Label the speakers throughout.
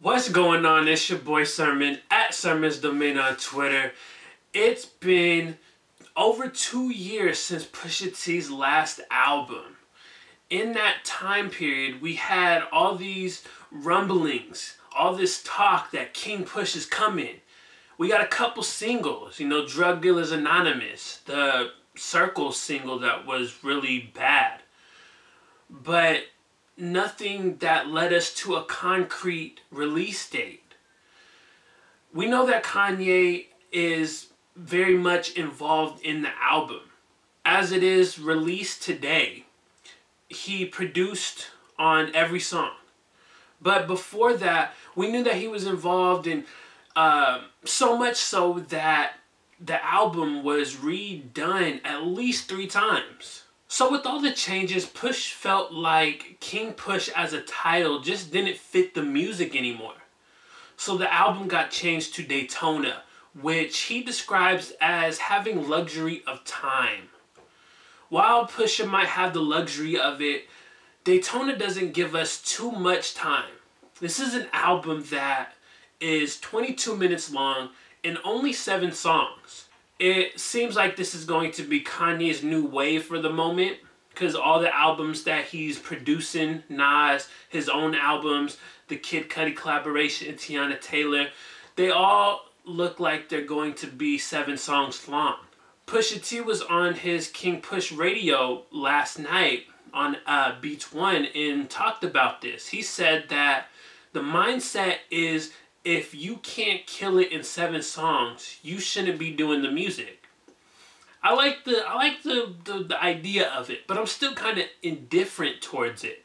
Speaker 1: What's going on? It's your boy Sermon at Sermon's Domain on Twitter. It's been over 2 years since Pusha T's last album. In that time period, we had all these rumblings, all this talk that King Push is coming. We got a couple singles, Drug Dealers Anonymous, the Circle single that was really bad. But nothing that led us to a concrete release date. We know that Kanye is very much involved in the album. As it is released today, he produced on every song. But before that, we knew that he was involved in so much so that the album was redone at least 3 times. So with all the changes, Push felt like King Push as a title just didn't fit the music anymore. So the album got changed to Daytona, which he describes as having luxury of time. While Pusha might have the luxury of it, Daytona doesn't give us too much time. This is an album that is 22 minutes long and only 7 songs. It seems like this is going to be Kanye's new wave for the moment, because all the albums that he's producing, Nas, his own albums, the Kid Cudi collaboration, and Tiana Taylor, they all look like they're going to be 7 songs long. Pusha T was on his King Push radio last night on Beats One and talked about this. He said that the mindset is, if you can't kill it in 7 songs, you shouldn't be doing the music. I like the idea of it, but I'm still kind of indifferent towards it.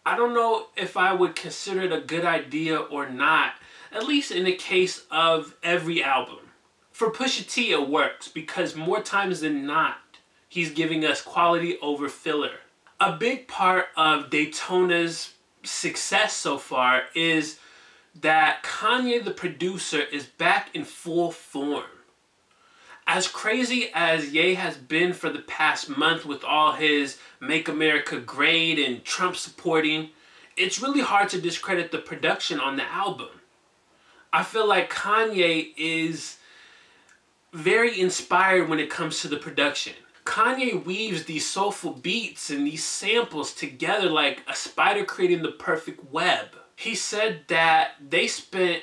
Speaker 1: I don't know if I would consider it a good idea or not, at least in the case of every album. For Pusha T, it works because more times than not, he's giving us quality over filler. A big part of Daytona's success so far is that Kanye, the producer, is back in full form. As crazy as Ye has been for the past month with all his Make America Great and Trump supporting, it's really hard to discredit the production on the album. I feel like Kanye is very inspired when it comes to the production. Kanye weaves these soulful beats and these samples together like a spider creating the perfect web. He said that they spent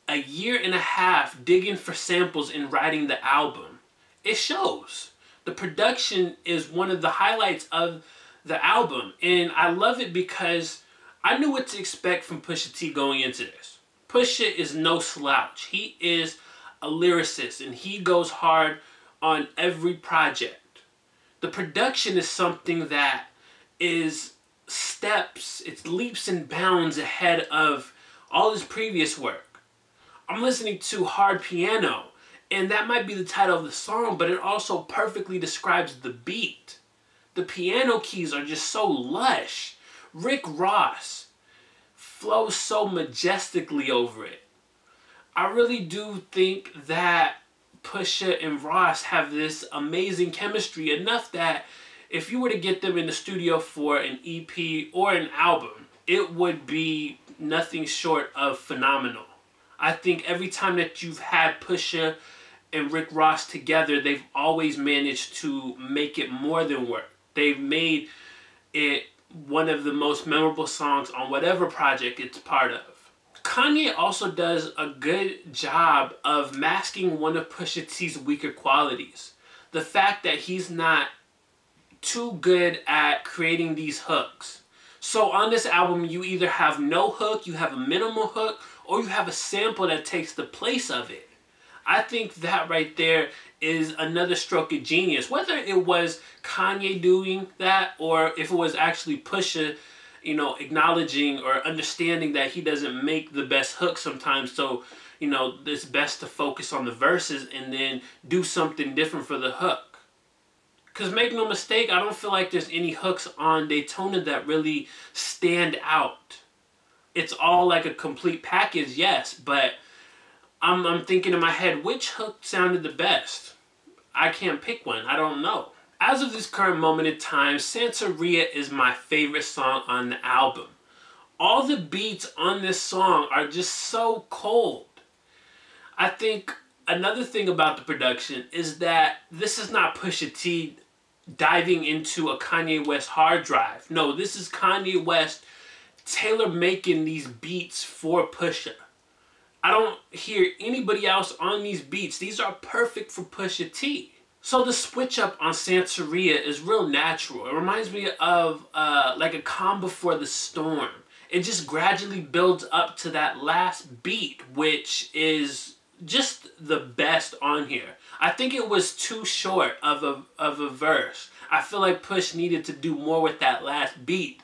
Speaker 1: a 1.5 years digging for samples and writing the album. It shows. The production is one of the highlights of the album, and I love it because I knew what to expect from Pusha T going into this. Pusha is no slouch. He is a lyricist, and he goes hard on every project. The production is something that is it's leaps and bounds ahead of all his previous work. I'm listening to Hard Piano, and that might be the title of the song, but it also perfectly describes the beat. The piano keys are just so lush. Rick Ross flows so majestically over it. I really do think that Pusha and Ross have this amazing chemistry, enough that if you were to get them in the studio for an EP or an album, it would be nothing short of phenomenal. I think every time that you've had Pusha and Rick Ross together, they've always managed to make it more than work. They've made it one of the most memorable songs on whatever project it's part of. Kanye also does a good job of masking one of Pusha T's weaker qualities. The fact that he's not too good at creating these hooks. So on this album, you either have no hook, you have a minimal hook, or you have a sample that takes the place of it. I think that right there is another stroke of genius. Whether it was Kanye doing that or if it was actually Pusha, acknowledging or understanding that he doesn't make the best hook sometimes, so it's best to focus on the verses and then do something different for the hook. Because make no mistake, I don't feel like there's any hooks on Daytona that really stand out. It's all like a complete package, yes, but I'm thinking in my head, which hook sounded the best? I can't pick one. I don't know. As of this current moment in time, Santeria is my favorite song on the album. All the beats on this song are just so cold. I think another thing about the production is that this is not Pusha T diving into a Kanye West hard drive. No, this is Kanye West tailor-making these beats for Pusha. I don't hear anybody else on these beats. These are perfect for Pusha T. So the switch up on Santeria is real natural. It reminds me of like a calm before the storm. It just gradually builds up to that last beat, which is just the best on here. I think it was too short of a verse. I feel like Push needed to do more with that last beat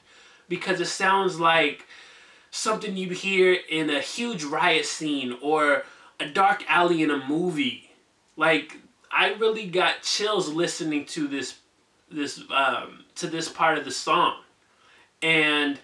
Speaker 1: because it sounds like something you'd hear in a huge riot scene or a dark alley in a movie. Like, I really got chills listening to this part of the song. And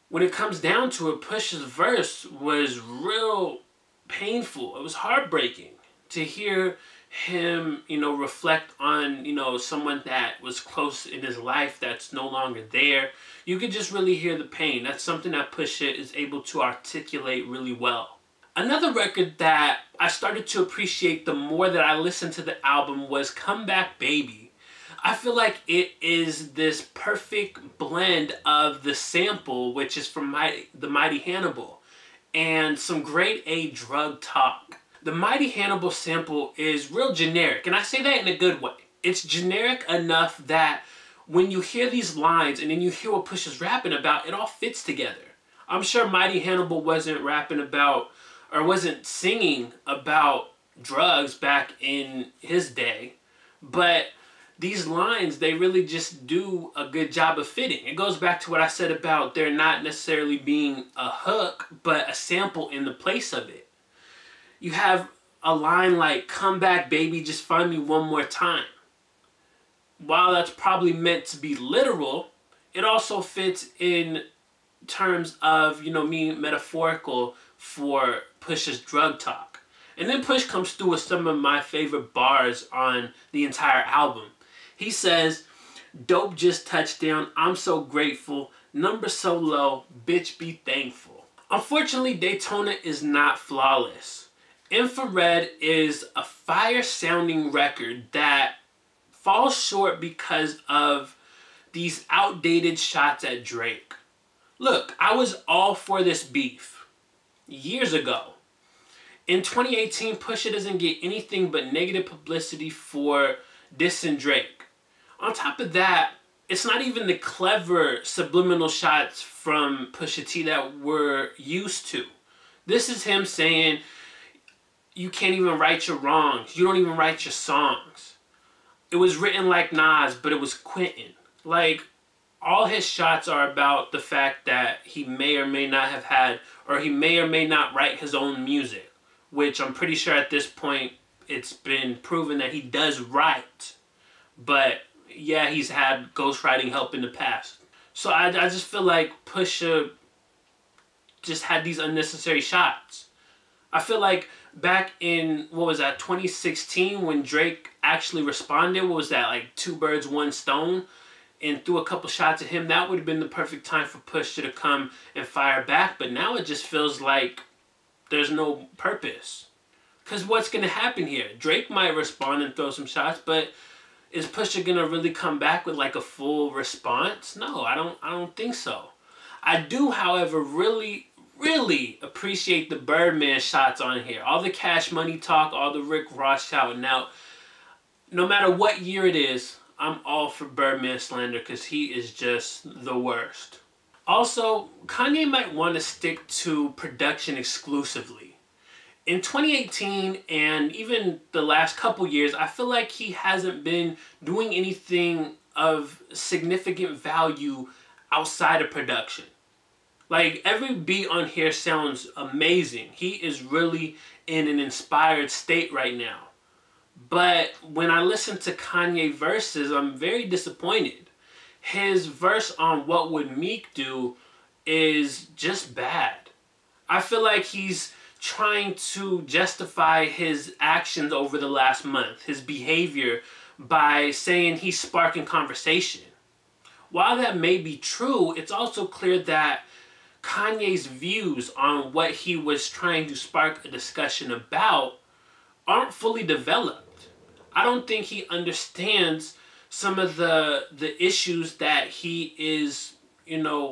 Speaker 1: when it comes down to it, Push's verse was real painful. It was heartbreaking to hear him, you know, reflect on, you know, someone that was close in his life that's no longer there. You could just really hear the pain. That's something that Pusha is able to articulate really well. Another record that I started to appreciate the more that I listened to the album was Come Back Baby. I feel like it is this perfect blend of the sample, which is from the Mighty Hannibal, and some grade A drug talk. The Mighty Hannibal sample is real generic, and I say that in a good way. It's generic enough that when you hear these lines and then you hear what Pusha's rapping about, it all fits together. I'm sure Mighty Hannibal wasn't rapping about or wasn't singing about drugs back in his day, but these lines, they really just do a good job of fitting. It goes back to what I said about there not necessarily being a hook, but a sample in the place of it. You have a line like, "Come back, baby, just find me one more time." While that's probably meant to be literal, it also fits in terms of, you know, being metaphorical for Push's drug talk. And then Push comes through with some of my favorite bars on the entire album. He says, "Dope just touched down, I'm so grateful, number so low, bitch be thankful." Unfortunately, Daytona is not flawless. Infrared is a fire-sounding record that falls short because of these outdated shots at Drake. Look, I was all for this beef years ago. In 2018, Pusha doesn't get anything but negative publicity for dissing Drake. On top of that, it's not even the clever subliminal shots from Pusha T that we're used to. This is him saying, you can't even right your wrongs. You don't even write your songs. It was written like Nas, but it was Quentin. Like, all his shots are about the fact that he may or may not have had, or he may or may not write his own music, which I'm pretty sure at this point it's been proven that he does write. But yeah, he's had ghostwriting help in the past. So I just feel like Pusha just had these unnecessary shots. I feel like back in, what was that, 2016, when Drake actually responded, what was that, like 2 birds, 1 stone, and threw a couple shots at him, that would have been the perfect time for Pusha to come and fire back. But now it just feels like there's no purpose. Because what's going to happen here? Drake might respond and throw some shots, but is Pusha going to really come back with like a full response? No, I don't think so. I do, however, really appreciate the Birdman shots on here. All the Cash Money talk, all the Rick Ross shouting out. No matter what year it is, I'm all for Birdman slander because he is just the worst. Also, Kanye might want to stick to production exclusively. In 2018 and even the last couple years, I feel like he hasn't been doing anything of significant value outside of production. Like, every beat on here sounds amazing. He is really in an inspired state right now. But when I listen to Kanye verses, I'm very disappointed. His verse on What Would Meek Do is just bad. I feel like he's trying to justify his actions over the last month, his behavior, by saying he's sparking conversation. While that may be true, it's also clear that Kanye's views on what he was trying to spark a discussion about aren't fully developed. I don't think he understands some of the issues that he is,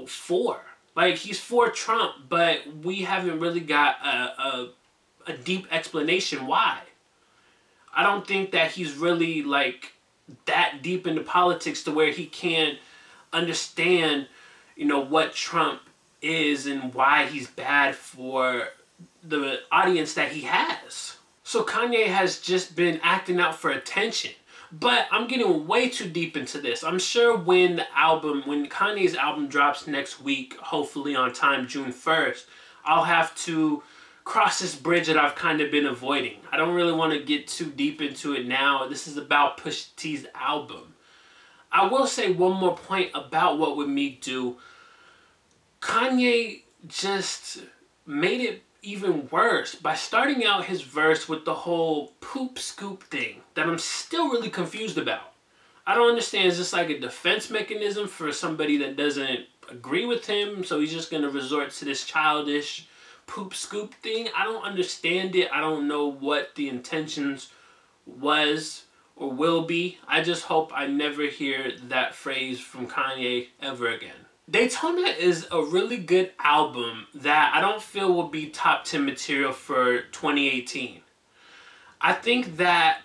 Speaker 1: for. Like, he's for Trump, but we haven't really got a deep explanation why. I don't think that he's really, like, that deep into politics to where he can understand, what Trump is and why he's bad for the audience that he has. So Kanye has just been acting out for attention. But I'm getting way too deep into this. I'm sure when Kanye's album drops next week, hopefully on time, June 1st, I'll have to cross this bridge that I've kind of been avoiding. I don't really want to get too deep into it now. This is about Pusha T's album. I will say one more point about What Would Meek Do. Kanye just made it even worse by starting out his verse with the whole poop scoop thing that I'm still really confused about. I don't understand. Is this like a defense mechanism for somebody that doesn't agree with him? So he's just going to resort to this childish poop scoop thing? I don't understand it. I don't know what the intentions was or will be. I just hope I never hear that phrase from Kanye ever again. Daytona is a really good album that I don't feel will be top 10 material for 2018. I think that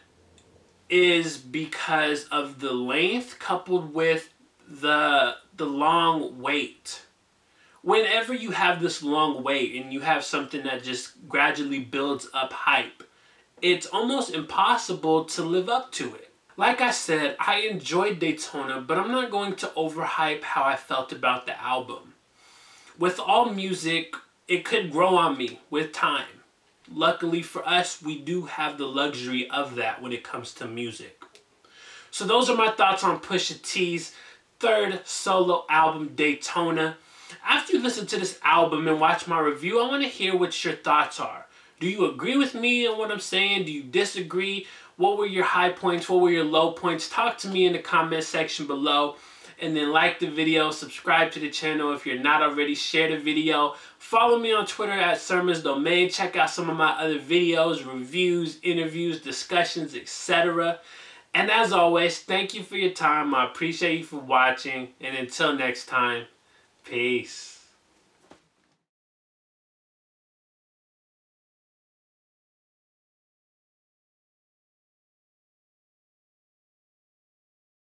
Speaker 1: is because of the length coupled with the long wait. Whenever you have this long wait and you have something that just gradually builds up hype, it's almost impossible to live up to it. Like I said, I enjoyed Daytona, but I'm not going to overhype how I felt about the album. With all music, it could grow on me with time. Luckily for us, we do have the luxury of that when it comes to music. So those are my thoughts on Pusha T's third solo album, Daytona. After you listen to this album and watch my review, I want to hear what your thoughts are. Do you agree with me on what I'm saying? Do you disagree? What were your high points? What were your low points? Talk to me in the comment section below. And then like the video, subscribe to the channel if you're not already, share the video. Follow me on Twitter at @SermonsDomain. Check out some of my other videos, reviews, interviews, discussions, etc. And as always, thank you for your time. I appreciate you for watching. And until next time, peace.